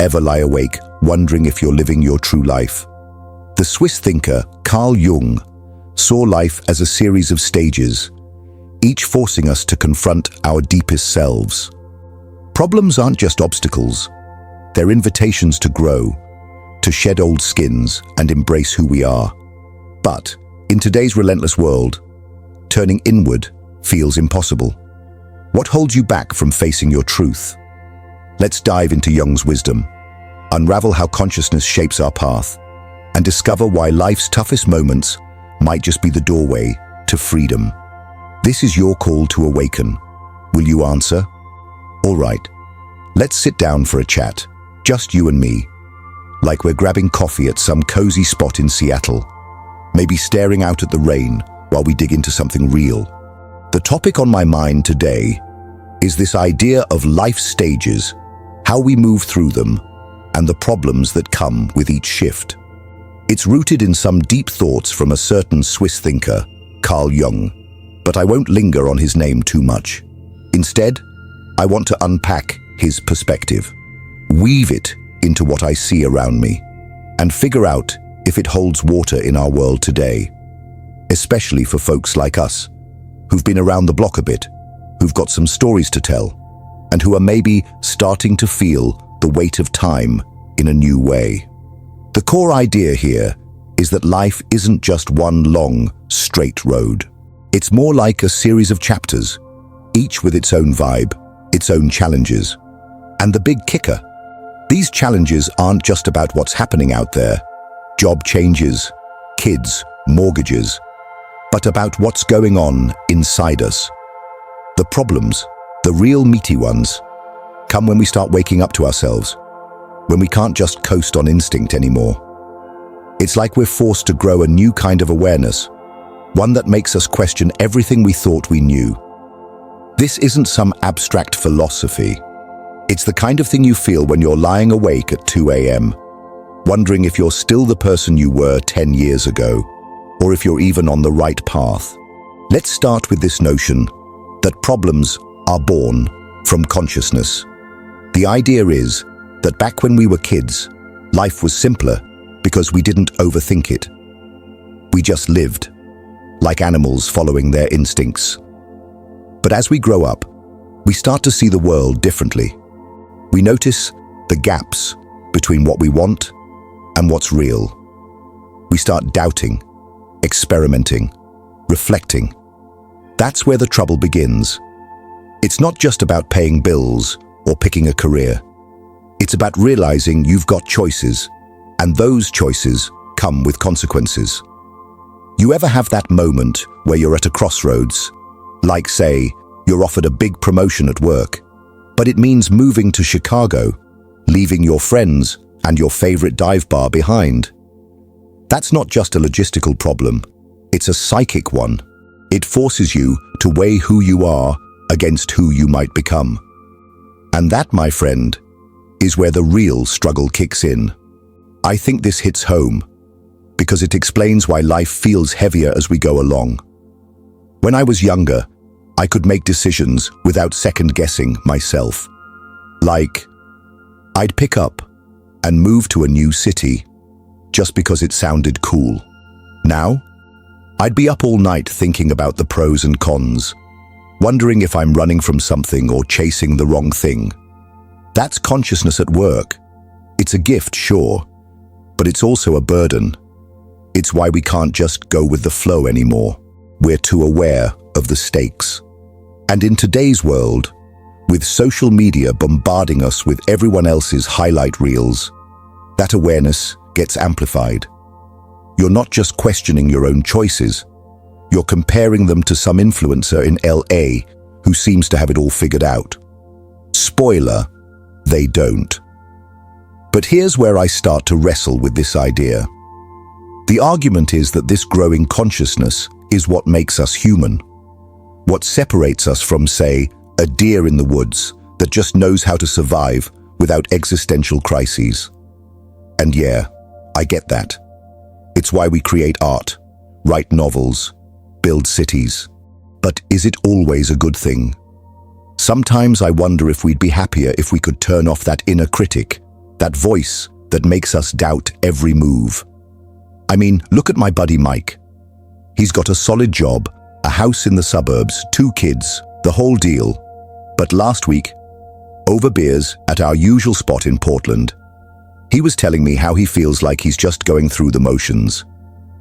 Ever lie awake, wondering if you're living your true life? The Swiss thinker Carl Jung saw life as a series of stages, each forcing us to confront our deepest selves. Problems aren't just obstacles, they're invitations to grow, to shed old skins and embrace who we are. But in today's relentless world, turning inward feels impossible. What holds you back from facing your truth? Let's dive into Jung's wisdom, unravel how consciousness shapes our path, and discover why life's toughest moments might just be the doorway to freedom. This is your call to awaken. Will you answer? All right, let's sit down for a chat, just you and me, like we're grabbing coffee at some cozy spot in Seattle, maybe staring out at the rain while we dig into something real. The topic on my mind today is this idea of life stages, how we move through them, and the problems that come with each shift. It's rooted in some deep thoughts from a certain Swiss thinker, Carl Jung, but I won't linger on his name too much. Instead, I want to unpack his perspective, weave it into what I see around me, and figure out if it holds water in our world today, especially for folks like us, who've been around the block a bit, who've got some stories to tell, and who are maybe starting to feel the weight of time in a new way. The core idea here is that life isn't just one long, straight road. It's more like a series of chapters, each with its own vibe, its own challenges. And the big kicker, these challenges aren't just about what's happening out there, job changes, kids, mortgages, but about what's going on inside us. The problems, the real meaty ones, come when we start waking up to ourselves, when we can't just coast on instinct anymore. It's like we're forced to grow a new kind of awareness, one that makes us question everything we thought we knew. This isn't some abstract philosophy. It's the kind of thing you feel when you're lying awake at 2 a.m., wondering if you're still the person you were 10 years ago, or if you're even on the right path. Let's start with this notion that problems are born from consciousness. The idea is that back when we were kids, life was simpler because we didn't overthink it. We just lived, like animals following their instincts. But as we grow up, we start to see the world differently. We notice the gaps between what we want and what's real. We start doubting, experimenting, reflecting. That's where the trouble begins. It's not just about paying bills or picking a career. It's about realizing you've got choices, and those choices come with consequences. You ever have that moment where you're at a crossroads? Like, say, you're offered a big promotion at work, but it means moving to Chicago, leaving your friends and your favorite dive bar behind. That's not just a logistical problem, it's a psychic one. It forces you to weigh who you are against who you might become. And that, my friend, is where the real struggle kicks in. I think this hits home because it explains why life feels heavier as we go along. When I was younger, I could make decisions without second-guessing myself. Like, I'd pick up and move to a new city just because it sounded cool. Now, I'd be up all night thinking about the pros and cons, wondering if I'm running from something or chasing the wrong thing. That's consciousness at work. It's a gift, sure, but it's also a burden. It's why we can't just go with the flow anymore. We're too aware of the stakes. And in today's world, with social media bombarding us with everyone else's highlight reels, that awareness gets amplified. You're not just questioning your own choices, you're comparing them to some influencer in LA who seems to have it all figured out. Spoiler, they don't. But here's where I start to wrestle with this idea. The argument is that this growing consciousness is what makes us human. What separates us from, say, a deer in the woods that just knows how to survive without existential crises. And yeah, I get that. It's why we create art, write novels, build cities. But is it always a good thing? Sometimes I wonder if we'd be happier if we could turn off that inner critic That voice that makes us doubt every move. I mean, look at my buddy Mike. He's got a solid job, a house in the suburbs, 2 kids, the whole deal. But last week, over beers at our usual spot in Portland, he was telling me how he feels like he's just going through the motions.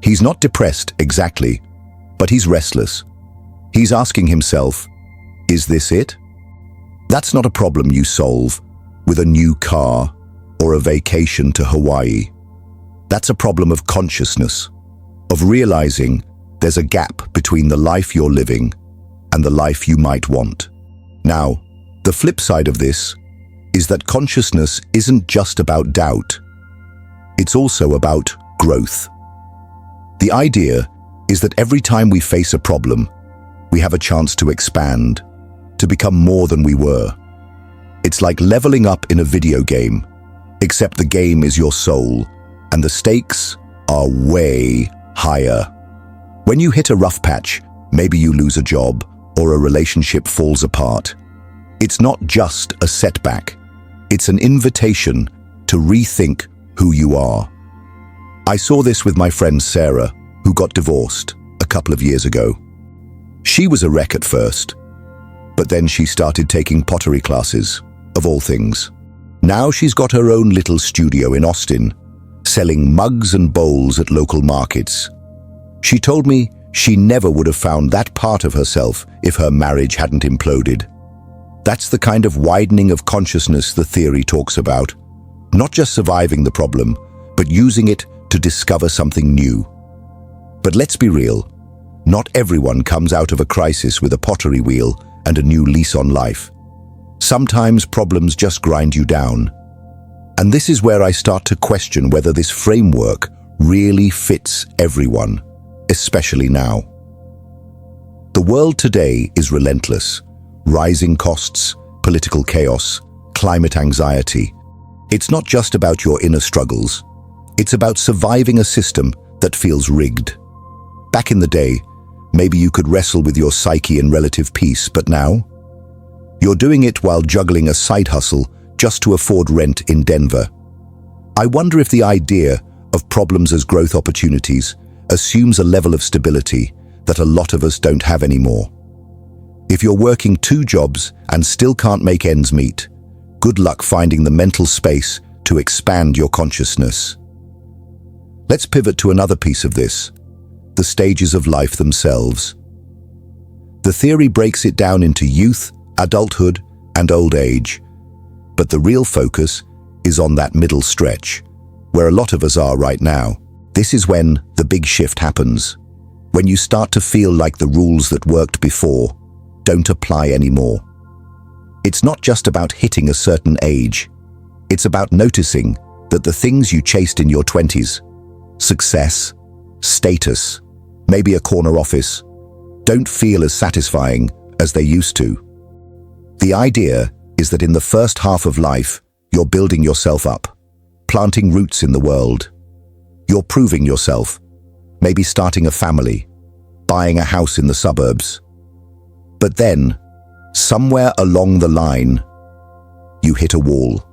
He's not depressed exactly, but he's restless. He's asking himself, is this it? That's not a problem you solve with a new car or a vacation to Hawaii. That's a problem of consciousness, of realizing there's a gap between the life you're living and the life you might want. Now, the flip side of this is that consciousness isn't just about doubt. It's also about growth. The idea is that every time we face a problem, we have a chance to expand, to become more than we were. It's like leveling up in a video game, except the game is your soul, and the stakes are way higher. When you hit a rough patch, maybe you lose a job or a relationship falls apart. It's not just a setback. It's an invitation to rethink who you are. I saw this with my friend Sarah, who got divorced a couple of years ago. She was a wreck at first, but then she started taking pottery classes, of all things. Now she's got her own little studio in Austin, selling mugs and bowls at local markets. She told me she never would have found that part of herself if her marriage hadn't imploded. That's the kind of widening of consciousness the theory talks about. Not just surviving the problem, but using it to discover something new. But let's be real, not everyone comes out of a crisis with a pottery wheel and a new lease on life. Sometimes problems just grind you down. And this is where I start to question whether this framework really fits everyone, especially now. The world today is relentless. Rising costs, political chaos, climate anxiety. It's not just about your inner struggles. It's about surviving a system that feels rigged. Back in the day, maybe you could wrestle with your psyche in relative peace, but now? You're doing it while juggling a side hustle just to afford rent in Denver. I wonder if the idea of problems as growth opportunities assumes a level of stability that a lot of us don't have anymore. If you're working 2 jobs and still can't make ends meet, good luck finding the mental space to expand your consciousness. Let's pivot to another piece of this, the stages of life themselves. The theory breaks it down into youth, adulthood, and old age, but the real focus is on that middle stretch, where a lot of us are right now. This is when the big shift happens, when you start to feel like the rules that worked before don't apply anymore. It's not just about hitting a certain age. It's about noticing that the things you chased in your 20s, success, status, maybe a corner office, don't feel as satisfying as they used to. The idea is that in the first half of life, you're building yourself up, planting roots in the world. You're proving yourself, maybe starting a family, buying a house in the suburbs. But then, somewhere along the line, you hit a wall.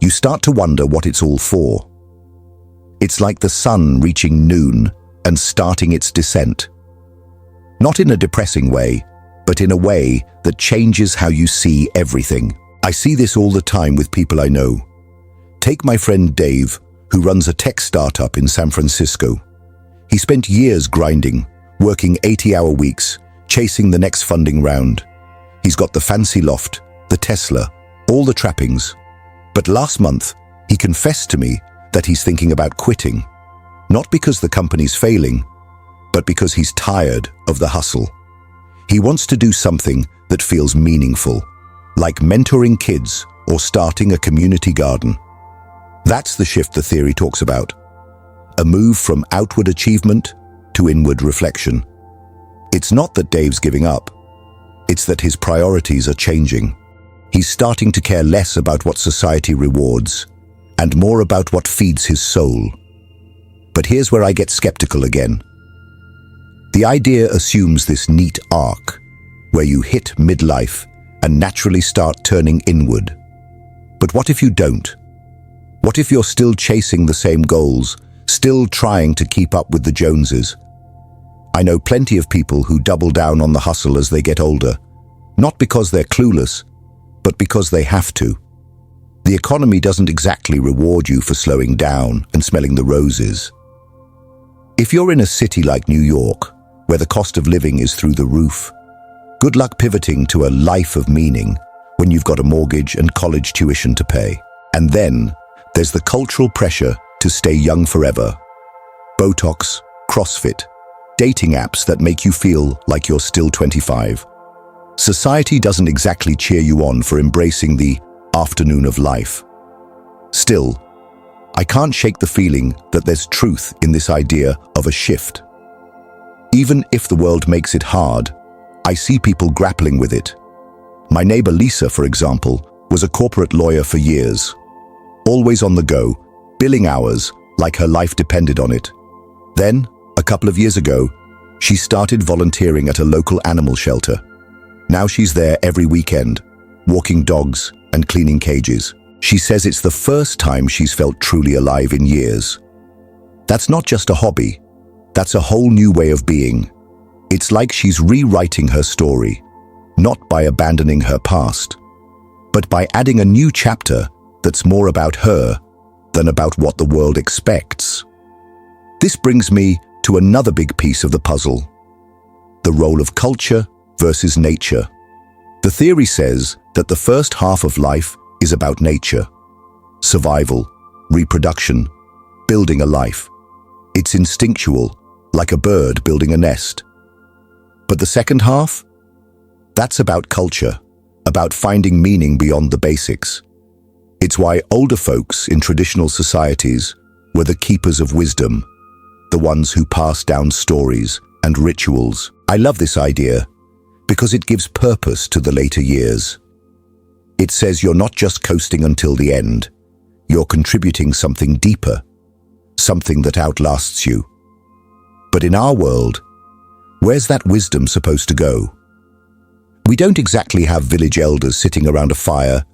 You start to wonder what it's all for. It's like the sun reaching noon and starting its descent. Not in a depressing way, but in a way that changes how you see everything. I see this all the time with people I know. Take my friend Dave, who runs a tech startup in San Francisco. He spent years grinding, working 80-hour weeks, chasing the next funding round. He's got the fancy loft, the Tesla, all the trappings. But last month, he confessed to me that he's thinking about quitting. Not because the company's failing, but because he's tired of the hustle. He wants to do something that feels meaningful, like mentoring kids or starting a community garden. That's the shift the theory talks about. A move from outward achievement to inward reflection. It's not that Dave's giving up. It's that his priorities are changing. He's starting to care less about what society rewards and more about what feeds his soul. But here's where I get skeptical again. The idea assumes this neat arc where you hit midlife and naturally start turning inward. But what if you don't? What if you're still chasing the same goals, still trying to keep up with the Joneses? I know plenty of people who double down on the hustle as they get older, not because they're clueless, but because they have to. The economy doesn't exactly reward you for slowing down and smelling the roses. If you're in a city like New York, where the cost of living is through the roof, good luck pivoting to a life of meaning when you've got a mortgage and college tuition to pay. And then there's the cultural pressure to stay young forever. Botox, CrossFit, dating apps that make you feel like you're still 25. Society doesn't exactly cheer you on for embracing the afternoon of life. Still, I can't shake the feeling that there's truth in this idea of a shift. Even if the world makes it hard, I see people grappling with it. My neighbor Lisa, for example, was a corporate lawyer for years, always on the go, billing hours like her life depended on it. Then, a couple of years ago, she started volunteering at a local animal shelter. Now she's there every weekend, walking dogs and cleaning cages. She says it's the first time she's felt truly alive in years. That's not just a hobby, that's a whole new way of being. It's like she's rewriting her story, not by abandoning her past, but by adding a new chapter that's more about her than about what the world expects. This brings me to another big piece of the puzzle: the role of culture versus nature. The theory says that the first half of life is about nature, survival, reproduction, building a life. It's instinctual, like a bird building a nest. But the second half? That's about culture, about finding meaning beyond the basics. It's why older folks in traditional societies were the keepers of wisdom, the ones who passed down stories and rituals. I love this idea because it gives purpose to the later years. It says you're not just coasting until the end, you're contributing something deeper, something that outlasts you. But in our world, where's that wisdom supposed to go? We don't exactly have village elders sitting around a fire,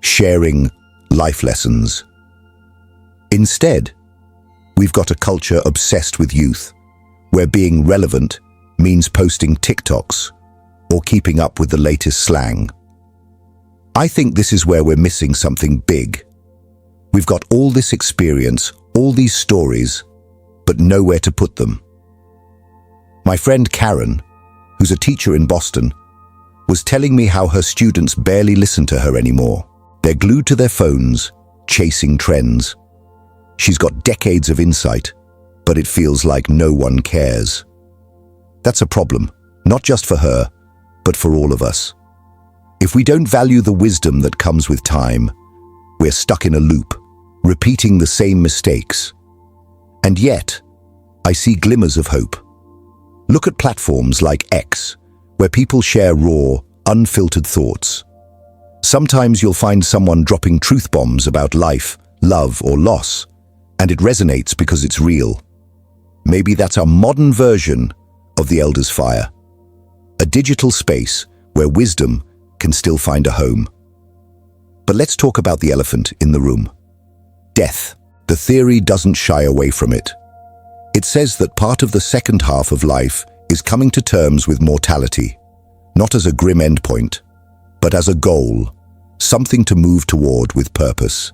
sharing life lessons. Instead, we've got a culture obsessed with youth, where being relevant means posting TikToks or keeping up with the latest slang. I think this is where we're missing something big. We've got all this experience, all these stories, but nowhere to put them. My friend Karen, who's a teacher in Boston, was telling me how her students barely listen to her anymore. They're glued to their phones, chasing trends. She's got decades of insight, but it feels like no one cares. That's a problem, not just for her, but for all of us. If we don't value the wisdom that comes with time, we're stuck in a loop, repeating the same mistakes. And yet, I see glimmers of hope. Look at platforms like X, where people share raw, unfiltered thoughts. Sometimes you'll find someone dropping truth bombs about life, love, or loss, and it resonates because it's real. Maybe that's our modern version of the Elder's Fire, a digital space where wisdom can still find a home. But let's talk about the elephant in the room. Death. The theory doesn't shy away from it. It says that part of the second half of life is coming to terms with mortality, not as a grim endpoint, but as a goal, something to move toward with purpose.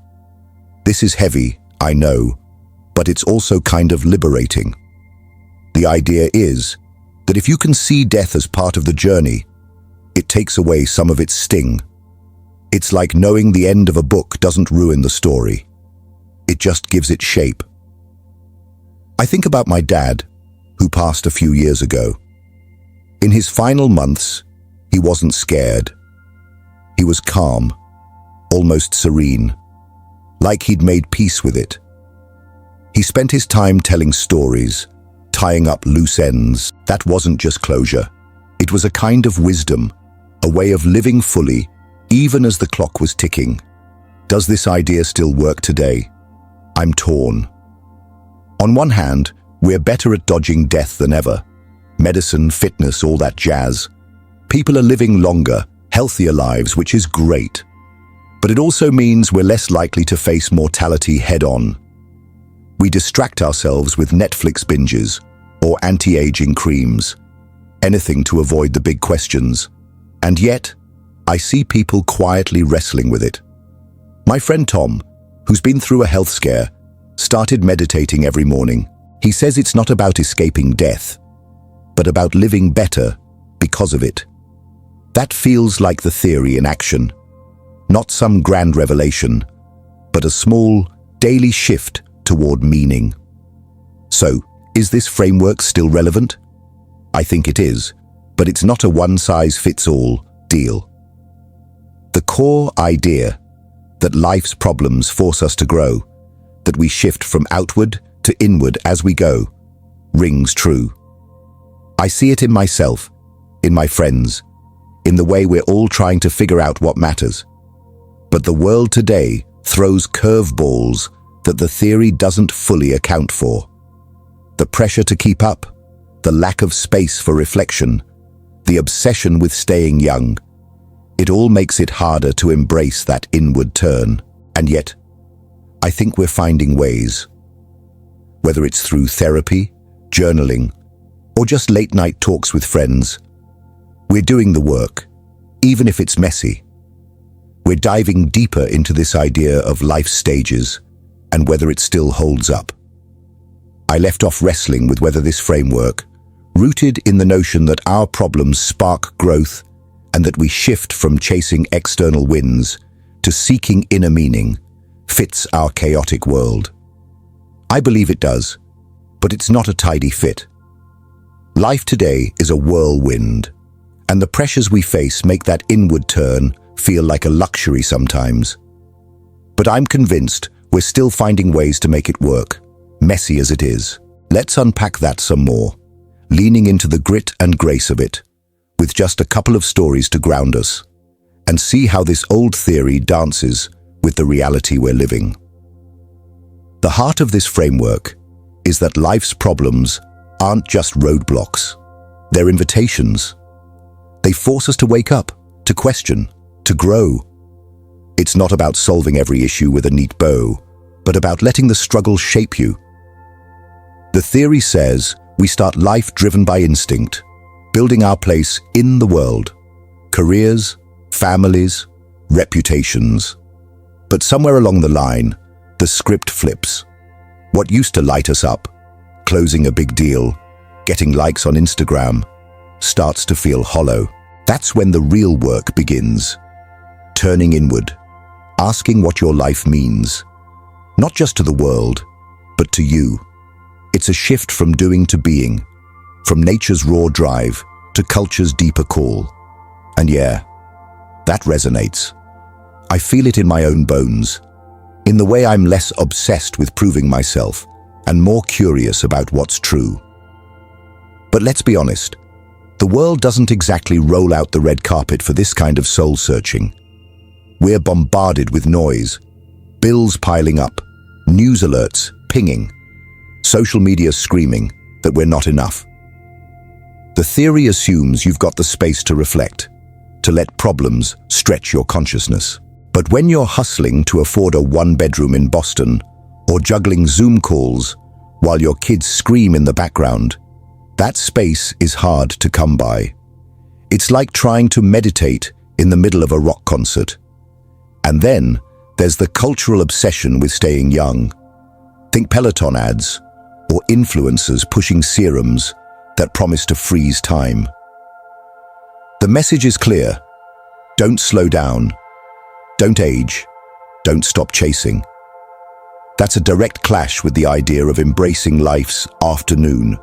This is heavy, I know, but it's also kind of liberating. The idea is that if you can see death as part of the journey, it takes away some of its sting. It's like knowing the end of a book doesn't ruin the story. It just gives it shape. I think about my dad, who passed a few years ago. In his final months, he wasn't scared. He was calm, almost serene, like he'd made peace with it. He spent his time telling stories, tying up loose ends. That wasn't just closure. It was a kind of wisdom, a way of living fully, even as the clock was ticking. Does this idea still work today? I'm torn. On one hand, we're better at dodging death than ever. Medicine, fitness, all that jazz. People are living longer, healthier lives, which is great. But it also means we're less likely to face mortality head-on. We distract ourselves with Netflix binges or anti-aging creams, anything to avoid the big questions. And yet, I see people quietly wrestling with it. My friend Tom, who's been through a health scare, started meditating every morning. He says it's not about escaping death, but about living better because of it. That feels like the theory in action. Not some grand revelation, but a small, daily shift toward meaning. So, is this framework still relevant? I think it is, but it's not a one-size-fits-all deal. The core idea that life's problems force us to grow, that we shift from outward to inward as we go, rings true. I see it in myself, in my friends, in the way we're all trying to figure out what matters. But the world today throws curveballs that the theory doesn't fully account for. The pressure to keep up, the lack of space for reflection, the obsession with staying young, it all makes it harder to embrace that inward turn. And yet, I think we're finding ways. Whether it's through therapy, journaling, or just late-night talks with friends, we're doing the work, even if it's messy. We're diving deeper into this idea of life stages and whether it still holds up. I left off wrestling with whether this framework, rooted in the notion that our problems spark growth and that we shift from chasing external wins to seeking inner meaning, fits our chaotic world. I believe it does, but it's not a tidy fit. Life today is a whirlwind, and the pressures we face make that inward turn feel like a luxury sometimes. But I'm convinced we're still finding ways to make it work, messy as it is. Let's unpack that some more, leaning into the grit and grace of it, with just a couple of stories to ground us, and see how this old theory dances with the reality we're living. The heart of this framework is that life's problems aren't just roadblocks. They're invitations. They force us to wake up, to question, to grow. It's not about solving every issue with a neat bow, but about letting the struggle shape you. The theory says we start life driven by instinct, building our place in the world, careers, families, reputations. But somewhere along the line, the script flips. What used to light us up, closing a big deal, getting likes on Instagram, starts to feel hollow. That's when the real work begins. Turning inward, asking what your life means, not just to the world, but to you. It's a shift from doing to being, from nature's raw drive to culture's deeper call. And yeah, that resonates. I feel it in my own bones, in the way I'm less obsessed with proving myself and more curious about what's true. But let's be honest, the world doesn't exactly roll out the red carpet for this kind of soul-searching. We're bombarded with noise, bills piling up, news alerts pinging, social media screaming that we're not enough. The theory assumes you've got the space to reflect, to let problems stretch your consciousness. But when you're hustling to afford a one-bedroom in Boston or juggling Zoom calls while your kids scream in the background, that space is hard to come by. It's like trying to meditate in the middle of a rock concert. And then there's the cultural obsession with staying young. Think Peloton ads or influencers pushing serums that promise to freeze time. The message is clear. Don't slow down. Don't age. Don't stop chasing. That's a direct clash with the idea of embracing life's afternoon,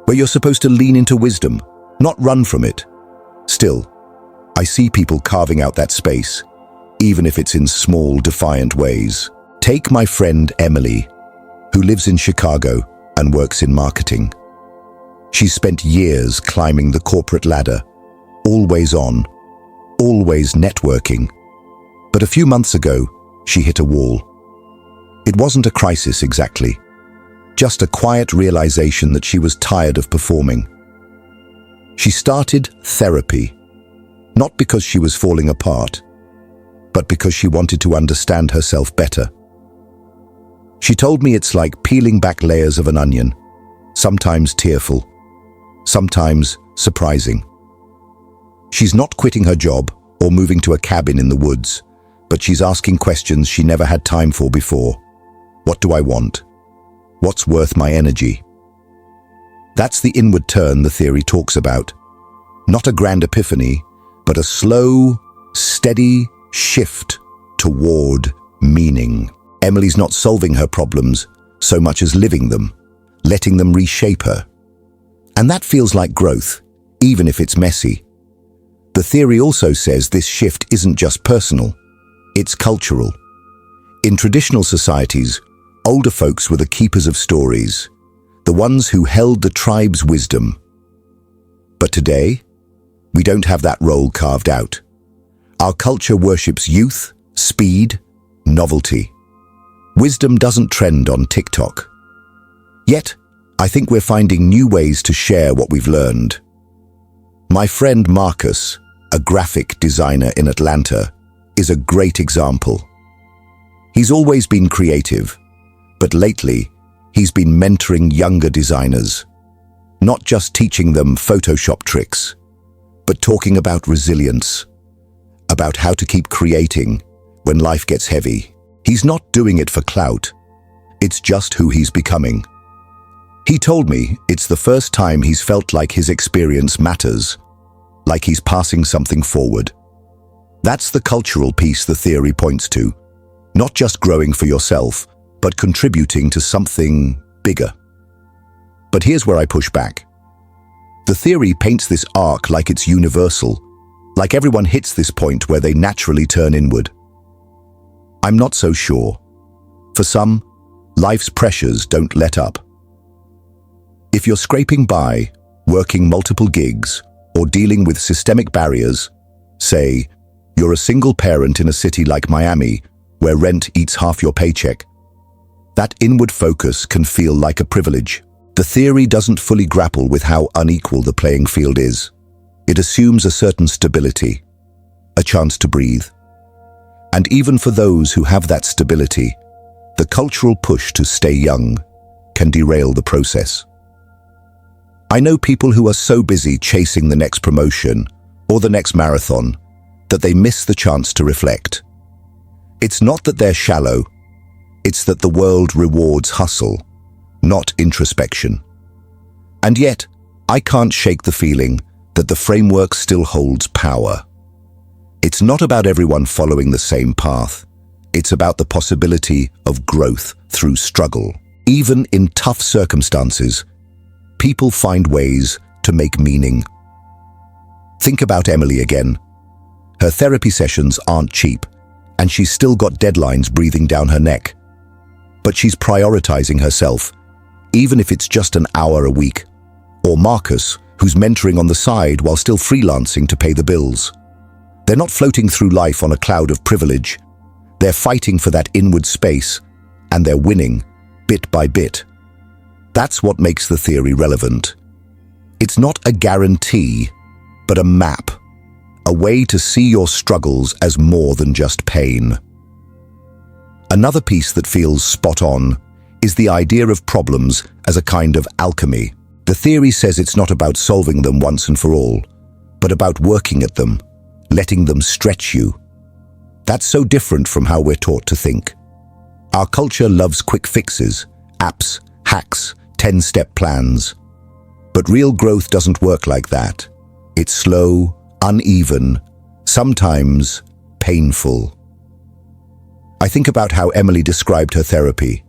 where you're supposed to lean into wisdom, not run from it. Still, I see people carving out that space, even if it's in small, defiant ways. Take my friend Emily, who lives in Chicago and works in marketing. She's spent years climbing the corporate ladder, always on, always networking. But a few months ago, she hit a wall. It wasn't a crisis exactly, just a quiet realization that she was tired of performing. She started therapy, not because she was falling apart, but because she wanted to understand herself better. She told me it's like peeling back layers of an onion, sometimes tearful, sometimes surprising. She's not quitting her job or moving to a cabin in the woods, but she's asking questions she never had time for before. What do I want? What's worth my energy? That's the inward turn the theory talks about. Not a grand epiphany, but a slow, steady shift toward meaning. Emily's not solving her problems so much as living them, letting them reshape her. And that feels like growth, even if it's messy. The theory also says this shift isn't just personal, it's cultural. In traditional societies, older folks were the keepers of stories, the ones who held the tribe's wisdom. But today, we don't have that role carved out. Our culture worships youth, speed, novelty. Wisdom doesn't trend on TikTok. Yet, I think we're finding new ways to share what we've learned. My friend Marcus, a graphic designer in Atlanta, is a great example. He's always been creative, but lately, he's been mentoring younger designers, not just teaching them Photoshop tricks, but talking about resilience, about how to keep creating when life gets heavy. He's not doing it for clout. It's just who he's becoming. He told me it's the first time he's felt like his experience matters, like he's passing something forward. That's the cultural piece the theory points to, not just growing for yourself, but contributing to something bigger. But here's where I push back. The theory paints this arc like it's universal, like everyone hits this point where they naturally turn inward. I'm not so sure. For some, life's pressures don't let up. If you're scraping by, working multiple gigs, or dealing with systemic barriers, say, you're a single parent in a city like Miami, where rent eats half your paycheck, that inward focus can feel like a privilege. The theory doesn't fully grapple with how unequal the playing field is. It assumes a certain stability, a chance to breathe. And even for those who have that stability, the cultural push to stay young can derail the process. I know people who are so busy chasing the next promotion or the next marathon that they miss the chance to reflect. It's not that they're shallow, it's that the world rewards hustle, not introspection. And yet, I can't shake the feeling that the framework still holds power. It's not about everyone following the same path. It's about the possibility of growth through struggle. Even in tough circumstances, people find ways to make meaning. Think about Emily again. Her therapy sessions aren't cheap, and she's still got deadlines breathing down her neck. But she's prioritizing herself, even if it's just an hour a week. Or Marcus, who's mentoring on the side while still freelancing to pay the bills. They're not floating through life on a cloud of privilege. They're fighting for that inward space, and they're winning, bit by bit. That's what makes the theory relevant. It's not a guarantee, but a map, a way to see your struggles as more than just pain. Another piece that feels spot on is the idea of problems as a kind of alchemy. The theory says it's not about solving them once and for all, but about working at them, letting them stretch you. That's so different from how we're taught to think. Our culture loves quick fixes, apps, hacks, 10-step plans. But real growth doesn't work like that. It's slow, uneven, sometimes painful. I think about how Emily described her therapy.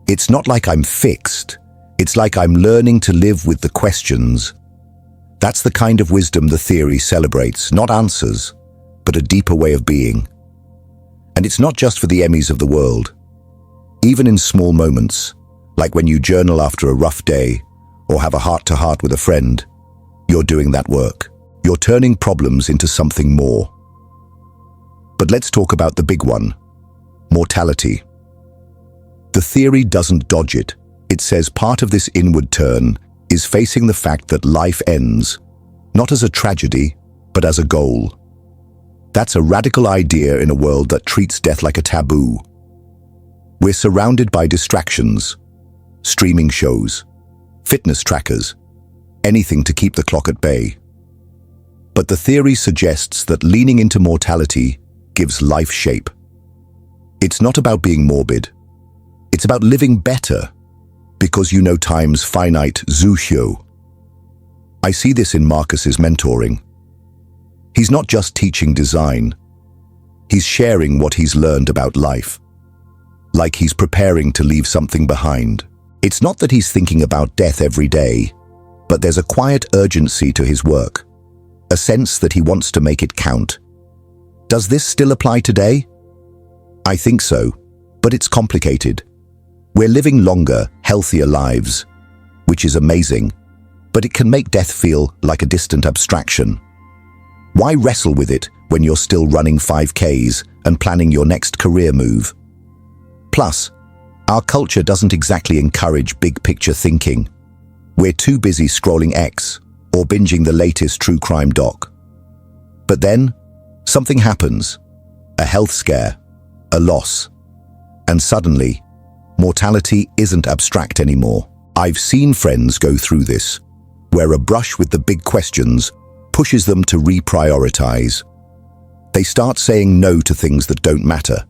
It's not like I'm fixed. It's like I'm learning to live with the questions. That's the kind of wisdom the theory celebrates, not answers, but a deeper way of being. And it's not just for the Emmys of the world. Even in small moments, like when you journal after a rough day or have a heart-to-heart with a friend, you're doing that work. You're turning problems into something more. But let's talk about the big one, mortality. The theory doesn't dodge it. It says part of this inward turn is facing the fact that life ends, not as a tragedy, but as a goal. That's a radical idea in a world that treats death like a taboo. We're surrounded by distractions, streaming shows, fitness trackers, anything to keep the clock at bay. But the theory suggests that leaning into mortality gives life shape. It's not about being morbid. It's about living better, because you know time's finite zuhyo. I see this in Marcus's mentoring. He's not just teaching design. He's sharing what he's learned about life. Like he's preparing to leave something behind. It's not that he's thinking about death every day, but there's a quiet urgency to his work, a sense that he wants to make it count. Does this still apply today? I think so, but it's complicated. We're living longer, healthier lives, which is amazing, but it can make death feel like a distant abstraction. Why wrestle with it when you're still running 5Ks and planning your next career move? Plus, our culture doesn't exactly encourage big-picture thinking. We're too busy scrolling X or binging the latest true crime doc. But then, something happens. A health scare, a loss. And suddenly, mortality isn't abstract anymore. I've seen friends go through this, where a brush with the big questions pushes them to reprioritize. They start saying no to things that don't matter.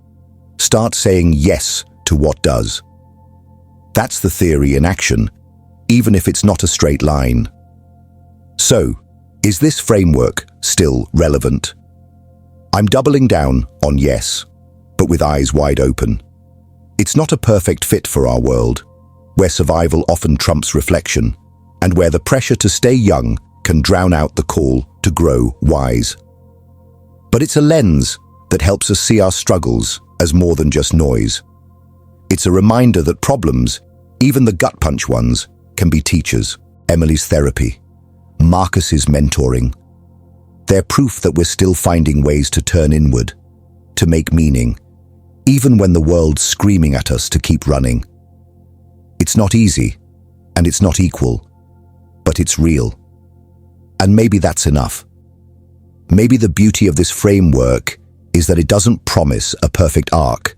Start saying yes to what does. That's the theory in action, even if it's not a straight line. So, is this framework still relevant? I'm doubling down on yes, but with eyes wide open. It's not a perfect fit for our world, where survival often trumps reflection, and where the pressure to stay young can drown out the call to grow wise. But it's a lens that helps us see our struggles as more than just noise. It's a reminder that problems, even the gut-punch ones, can be teachers. Emily's therapy, Marcus's mentoring. They're proof that we're still finding ways to turn inward, to make meaning, even when the world's screaming at us to keep running. It's not easy, and it's not equal, but it's real. And maybe that's enough. Maybe the beauty of this framework is that it doesn't promise a perfect arc,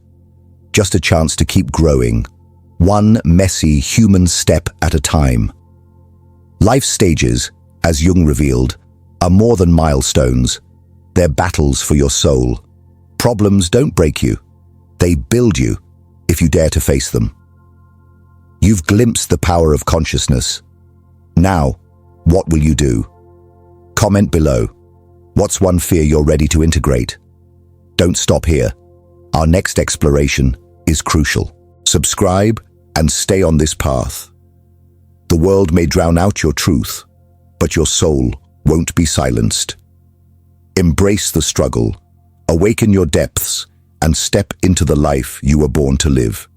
just a chance to keep growing, one messy human step at a time. Life stages, as Jung revealed, are more than milestones. They're battles for your soul. Problems don't break you. They build you, if you dare to face them. You've glimpsed the power of consciousness. Now, what will you do? Comment below. What's one fear you're ready to integrate? Don't stop here. Our next exploration is crucial. Subscribe and stay on this path. The world may drown out your truth, but your soul won't be silenced. Embrace the struggle, awaken your depths, and step into the life you were born to live.